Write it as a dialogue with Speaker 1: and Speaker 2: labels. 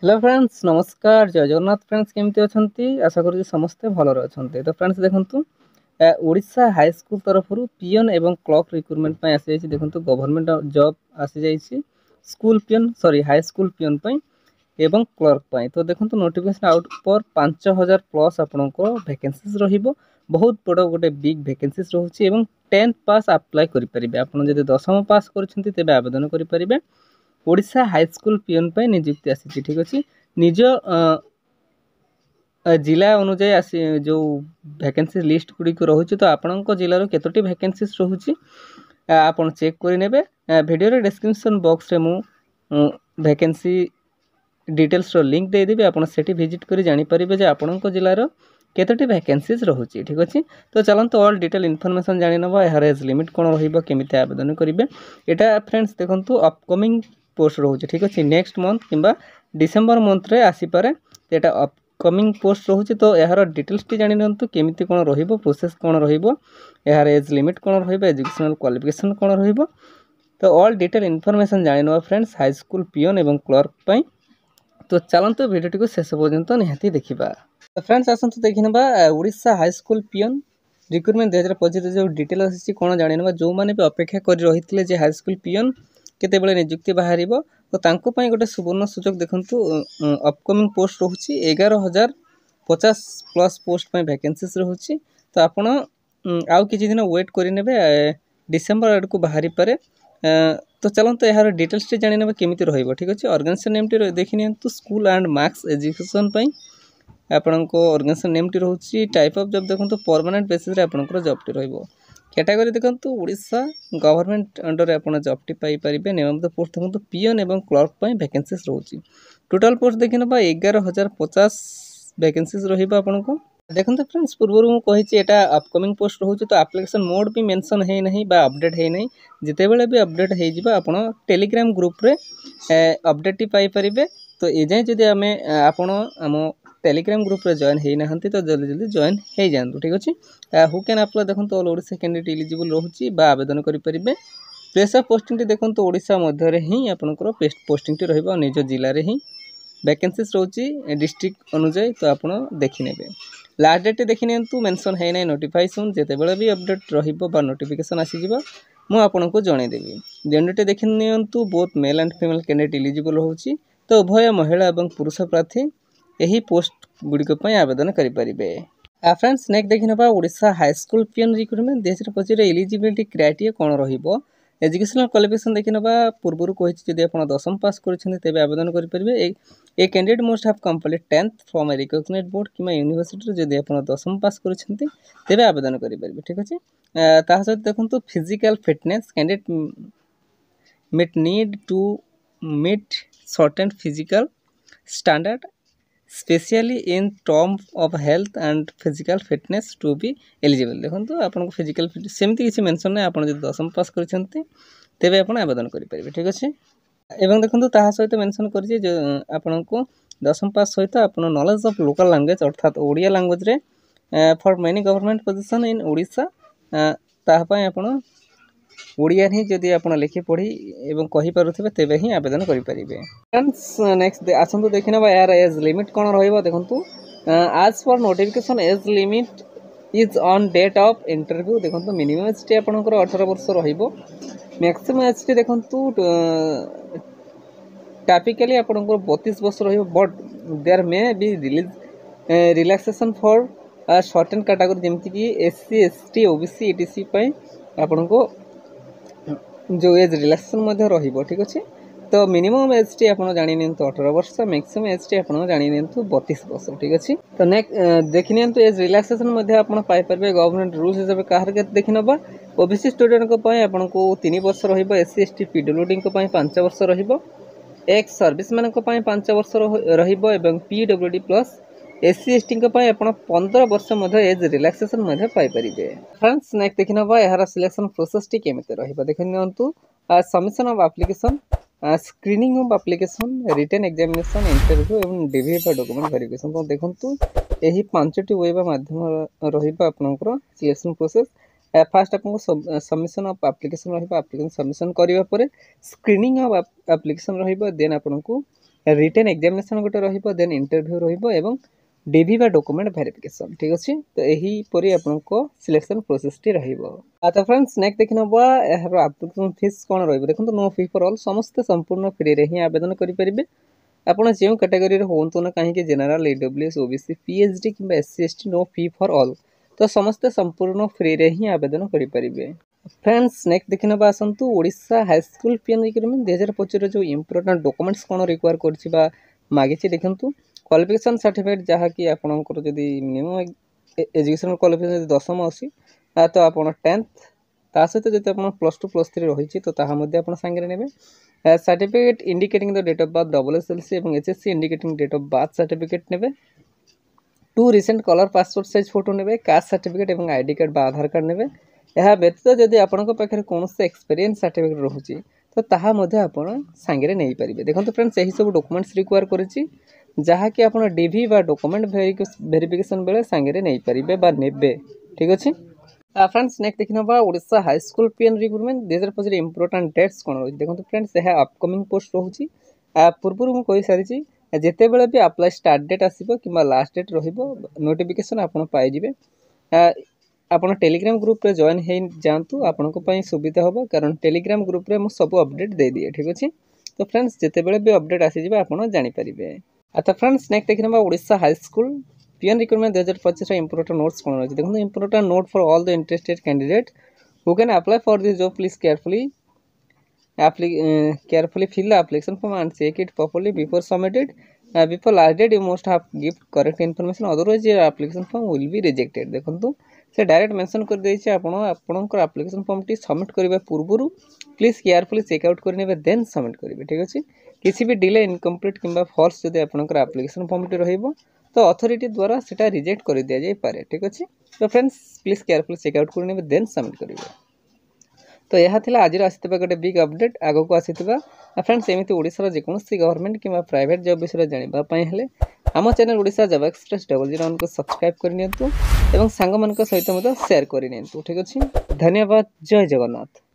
Speaker 1: Hello friends नमस्कार जय Jagannath friends केमती अच्छी आशा करूँ समस्ते भलरे अच्छा। तो फ्रेंड्स देखु ओडिशा हाई स्कूल तरफ पियन एवं क्लर्क रिक्रुटमेंट आसी देखो गवर्नमेंट जॉब आसी जाइए स्कूल पियन सॉरी हाई स्कूल पियन एवं क्लर्क तो देखो नोटिफिकेशन आउट पर 5000 प्लस आपको वैकेंसीज रहिबो। बहुत बड़ गोटे बिग वैकेंसीज रोचे 10th पास अप्लाई करेंगे आप जब 10th पास कर आवेदन करेंगे। ओडिशा हाई स्कूल पियन पे नियुक्ति आसी ठीक अच्छे निज जिला अनुजाई आसी जो वैकेंसी लिस्ट गुड़िक रोचे तो आपण जिलार केतोटी वैकेंसीज रोचे आप चेक करेंगे। वीडियो डिस्क्रिप्शन बॉक्स रे मु वैकेंसी डिटेल्स लिंक देदेवी आप विजिट कर जानीपर आपण जिलार केतोटी वैकेंसीज रोचे ठीक अच्छे। तो चलते ऑल डिटेल इनफॉरमेशन जानी नवा यार एज लिमिट कौन रमिति आवेदन करेंगे यहाँ फ्रेंड्स देखो अपकमिंग पोस्ट रोचे ठीक अच्छे नेक्स्ट मंथ कि डिसेम्बर मंथ रे आसीपे यहाँ अपकमिंग पोस्ट रोचे। तो यार डिटेल्स टी जानी नियंतु केमिति कौन रहिबो प्रोसेस कौन रहिबो यार एज लिमिट कौन रहिबो एजुकेशनल क्वालिफिकेशन कौन रहिबो। तो ऑल डिटेल इनफॉरमेशन जानी नवा फ्रेंड्स हाई स्कूल पियन एवं क्लर्क पई। तो चलते भिडियो शेष पर्यंत निहाती देखा। तो फ्रेंड्स आसतु देखी ना ओडिशा हाई स्कूल पियन रिक्रुटमेंट 2025 जो डिटेल आसी कौन जानी ना जो मैंने भी अपेक्षा कर रही थे हाई स्कूल पियन केते नियुक्ति बाहर तो तांको पाई गोटे सुवर्ण सुजोग देखंतु अपकमिंग पोस्ट रोचे 11,050 प्लस पोस्ट पाई वैकेंसीज रोचे। तो आपण आउ किछि दिन वेट करेंगे डिसेम्बर आड़ को बाहरी पारे। तो चलते यार डिटेल्स जानी ना केमिति रहिबो ठीक अच्छे। ऑर्गेनाइजेशन नेम टी देखि नियंतु स्कूल एंड मार्क्स एजुकेशन पई आपनको ऑर्गेनाइजेशन नेम टी रोची टाइप ऑफ जॉब देखो परमानेंट बेसिस रे आपनकर जॉब टी रहिबो। कैटेगरी देखो ओडिशा गवर्नमेंट अंडर आप जॉब टी पाई परिबे। नियमित पोस्ट देखो पियन एवं क्लर्क पई वैकेंसीज रोची टोटल पोस्ट देखि ना 11,050 वैकेंसीज रहिबो आपनको। देखो फ्रेंड्स पूर्व मुझे यहाँ अपकमिंग पोस्ट रोचे तो एप्लिकेशन मोड भी मेंशन है नहीं बा अपडेट है नहीं जितेबाला भी अपडेट हो आप टेलीग्राम ग्रुप रे अपडेट पाई परिबे। तो ये जाए जदि आम आपण आम टेलीग्राम ग्रुप रे जॉइन है ना तो जल्दी जल्दी जॉइन हो जातु ठीक अच्छे। हु कैन अप्लाई देखो ऑल ओडिशा कैंडिडेट एलिजिबल रोचे आवेदन करेंगे। प्लेस ऑफ पोस्टिंग देखो ओडिशा मध्य ही आपंकर पोस्टिंग रही निज जिले में ही वैकेंसीज रोचे डिस्ट्रिक्ट अनुजाई तो आप देखी ने। लास्ट डेट देखी नियंतु मेंशन है ना नोटिफिकेशन जितेबाला भी अपडेट रहिबो बा नोटिफिकेशन आसीजिबो मु आपनको जणैदेवी। जेंडर देखि नियंतु both male and female candidate eligible होची तो उभय महिला एवं पुरुष प्रार्थी यही पोस्ट गुड़िक आवेदन करेंगे। फ्रेंड्स नेक्स्ट देखी ना ओडिशा हाई स्कूल पियन रिक्रुटमेंट 2025 एलिजिबिलिटी क्राइटेरिया कौन रहिबो एजुकेशनल क्वालिफिकेशन देखी ना पूर्व कही जब आप 10th पास कर आवेदन करेंगे। A candidate must have complete 10th from a recognised board कि यूनिवर्सिटी जब आप 10th पास कर आवेदन करेंगे ठीक अच्छे। सहित देखो physical fitness candidate might need to meet certain physical standard specially in term of health and physical fitness to be eligible. देखो आपको फिजिकल फिटनेस सेमती किसी मेंशन ना आप 10th पास कर आवेदन करेंगे ठीक अच्छे। एवं देखो सहित मेंशन कर आपको 10th पास सहित आप नॉलेज ऑफ लोकल लैंग्वेज अर्थात ओडिया लैंग्वेज रे for many government position in Odisha तापाई आप ओडिया ही जदि आप लिखि पढ़ी एवं कहि पारुथिबे तेबे ही आवेदन करि परिबे। फ्रेंड्स नेक्स्ट आसंतु देखिना यार एज लिमिट कोन रहइबो देखंतु आज for notification age limit is on date of interview देखंतु मिनिमम एज टी आपनकर 18 वर्ष रहिबो मैक्सिमम एज टी देखंतु टाइपिकली आपनकर 32 वर्ष रहिबो but there may be relaxation for certain category जेमति कि एससी एसटी ओबीसी ईटीसी पई आपनको जो एज रिलैक्सेशन रहिबो ठीक अच्छे। तो मिनिमम एज टी आप जानी 18 वर्ष मैक्सिमम एज टी आप जानी 32 वर्ष ठीक अच्छे। तो नेक्स्ट देखी नि एज रिलैक्सेशन आप पाइपर गवर्नमेंट रूल्स हिसाब से देखी ना ओबीसी स्टूडेंट आपको 3 वर्ष रहिबो एससी एसटी पीडब्ल्यूडी 5 वर्ष रहिबो एक्स सर्विस मैन 5 वर्ष रहिबो एवं पीडब्ल्यूडी प्लस एससी एसटी आप 15 वर्ष एज रिलैक्सेशन पाइपर। फ्रेंड्स नेक्स्ट देखी ना यार सिलेक्शन प्रोसेस टी केमिति रहिबो देखि नियंतु submission of application screening of application written examination interview एवं डीवीए फॉर डॉक्यूमेंट वेरिफिकेशन। तो देखंतु एही 5टी वेब माध्यम रहिबो आपनकर सिलेक्शन प्रोसेस। फास्ट आपको सबमिशन ऑफ एप्लिकेशन रहिबो एप्लिकेशन सबमिशन करिवा परे स्क्रीनिंग ऑफ एप्लिकेशन रहिबो देन आपनको रिटेन एग्जामिनेशन गोटे रहिबो देन इंटरव्यू रहिबो एवं डीवी बा डॉक्यूमेंट वेरिफिकेशन ठीक अछि तो एही परी आपनको सिलेक्शन प्रोसेस टी रहिबो तो फ्रेंड्स नेक्स्ट देखिनबा एहर एप्लिकेशन फीस कोन रहिबो देखंतु नो फी फॉर ऑल समस्त संपूर्ण फ्री रे ही आवेदन करि परिबे आपण जे कैटेगरी रे होंतु ना काहे कि जनरल ईडब्ल्यूएस ओबीसी पीएचडी किबा SC ST no fee for all तो समस्त संपूर्ण फ्री रे ही आवेदन करि परिबे फ्रेंड्स नेक्स्ट देखिनबा आसंतु Odisha high school PN recruitment 2025 रे जो इंपोर्टेंट डॉक्यूमेंट्स कोन रिक्वायर करछि बा मागिछि देखंतु क्वालिफिकेशन सर्टिफिकेट जहाँ कि आपंकर जदि मिनिमम एजुकेशन क्वालिफिकेशन 10th अच्छी तो आप 10th ता सहित जब आप +2 +3 रही तो आप सांगे ने certificate indicating the date of birth SSLC और HSC indicating date of birth certificate ने 2 recent colour passport size photo ने कास्ट सर्टिफिकेट और आईडी कार्ड बा आधार कार्ड ने यह व्यतीत जदि आपंक पाखे कौन एक्सपीरियंस सर्टिफिकेट रोचे तो ताहा आप सांगे नहीं पारे देखो फ्रेंड्स यही सब डॉक्यूमेंट्स रिक्वायर करी जहाँ कि आप डीवी बा डॉक्यूमेंट वेरिफिकेशन बेले सांगे नहीं पारे बा नेबे ठीक अच्छे फ्रेंड्स नेक्स्ट देखना Odisha high school PN recruitment 2025 important dates कौन रही देखो फ्रेंड्स यह अपकमिंग पोस्ट रोचे पूर्व मुझे कही सारी जिते बड़े भी अप्लाई स्टार्ट डेट आसो कि लास्ट डेट रोटिफिकेशन आप पाइबे आपन टेलीग्राम ग्रुप रे जॉइन हो जातु आपन सुविधा हम कारण टेलीग्राम ग्रुप रे सब अपडेट दे दिए ठीक अच्छे तो फ्रेंड्स जिते बड़े भी अपडेट आसीजे आप जानीपारे अच्छा फ्रेंड्स नेक्स्ट देखना Odisha high school PN recruitment 2025 important notes कौन रही देखो important note for all the interested candidate who can apply for this job please carefully fill the application form and check it properly before submitted before last date you must have give correct information otherwise your application form will be rejected देखो से direct mention कर देछि आपनकर application form टी submit करबा पूर्वरु please carefully check out करनेबे then submit करिवे ठीक अछि किसी भी डिले इनकम्प्लीट किंबा फॉल्स जदि आपनकर एप्लिकेशन फॉर्म टी रहइबो तो अथॉरिटी द्वारा सेटा रिजेक्ट कर दिया जाय पारे ठीक अछि तो friends please carefully check out करनेबे देन सबमिट करिवे तो यह थिला आज आसीथिबा गोटे बिग अपडेट आगो को आसीथिबा फ्रेंड्स एमिति ओडिसा जेकोसी गवर्नमेंट किंबा प्राइवेट जॉब विषय जानिबा पई हेले आम चैनल ओडिशा जॉब एक्सप्रेस 00 को सब्सक्राइब करनियंतु एवं सांग मानक सहित मते शेयर करनियंतु ठीक अछि धन्यवाद जय जगन्नाथ।